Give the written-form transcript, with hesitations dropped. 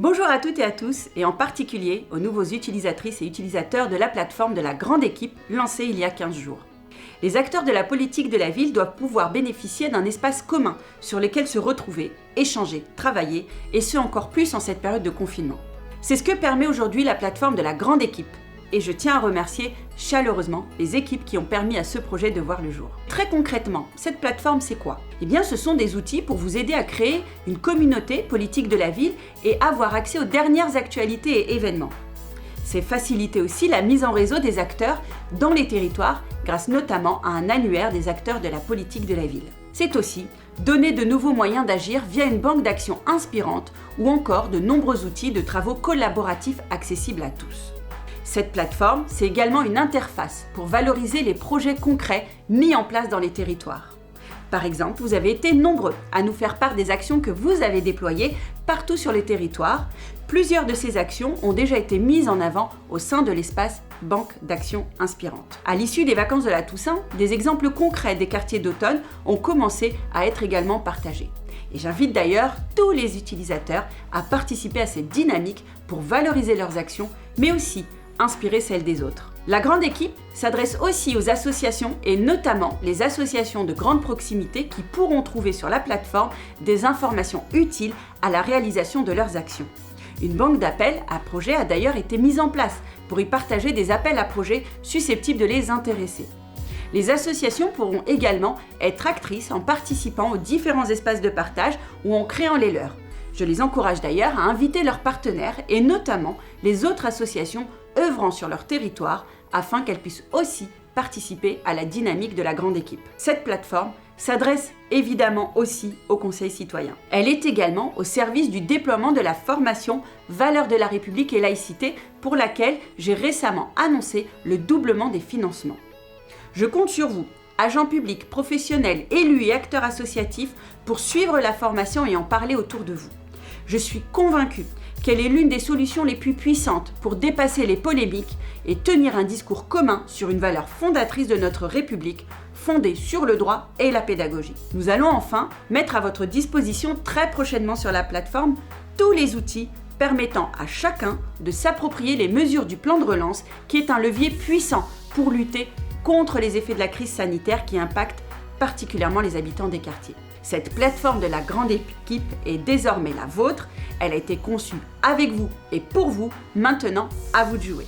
Bonjour à toutes et à tous, et en particulier aux nouveaux utilisatrices et utilisateurs de la plateforme de la grande équipe lancée il y a 15 jours. Les acteurs de la politique de la ville doivent pouvoir bénéficier d'un espace commun sur lequel se retrouver, échanger, travailler, et ce encore plus en cette période de confinement. C'est ce que permet aujourd'hui la plateforme de la grande équipe. Et je tiens à remercier chaleureusement les équipes qui ont permis à ce projet de voir le jour. Très concrètement, cette plateforme, c'est quoi ? Eh bien, ce sont des outils pour vous aider à créer une communauté politique de la ville et avoir accès aux dernières actualités et événements. C'est faciliter aussi la mise en réseau des acteurs dans les territoires, grâce notamment à un annuaire des acteurs de la politique de la ville. C'est aussi donner de nouveaux moyens d'agir via une banque d'actions inspirante ou encore de nombreux outils de travaux collaboratifs accessibles à tous. Cette plateforme, c'est également une interface pour valoriser les projets concrets mis en place dans les territoires. Par exemple, vous avez été nombreux à nous faire part des actions que vous avez déployées partout sur les territoires. Plusieurs de ces actions ont déjà été mises en avant au sein de l'espace Banque d'Actions Inspirantes. À l'issue des vacances de la Toussaint, des exemples concrets des quartiers d'automne ont commencé à être également partagés. Et j'invite d'ailleurs tous les utilisateurs à participer à cette dynamique pour valoriser leurs actions, mais aussi inspirer celles des autres. La grande équipe s'adresse aussi aux associations et notamment les associations de grande proximité qui pourront trouver sur la plateforme des informations utiles à la réalisation de leurs actions. Une banque d'appels à projets a d'ailleurs été mise en place pour y partager des appels à projets susceptibles de les intéresser. Les associations pourront également être actrices en participant aux différents espaces de partage ou en créant les leurs. Je les encourage d'ailleurs à inviter leurs partenaires et notamment les autres associations œuvrant sur leur territoire afin qu'elles puissent aussi participer à la dynamique de la grande équipe. Cette plateforme s'adresse évidemment aussi au Conseil citoyen. Elle est également au service du déploiement de la formation Valeurs de la République et laïcité pour laquelle j'ai récemment annoncé le doublement des financements. Je compte sur vous, agents publics, professionnels, élus et acteurs associatifs, pour suivre la formation et en parler autour de vous. Je suis convaincue qu'elle est l'une des solutions les plus puissantes pour dépasser les polémiques et tenir un discours commun sur une valeur fondatrice de notre République, fondée sur le droit et la pédagogie. Nous allons enfin mettre à votre disposition très prochainement sur la plateforme tous les outils permettant à chacun de s'approprier les mesures du plan de relance, qui est un levier puissant pour lutter contre les effets de la crise sanitaire qui impactent particulièrement les habitants des quartiers. Cette plateforme de la grande équipe est désormais la vôtre. Elle a été conçue avec vous et pour vous. Maintenant, à vous de jouer.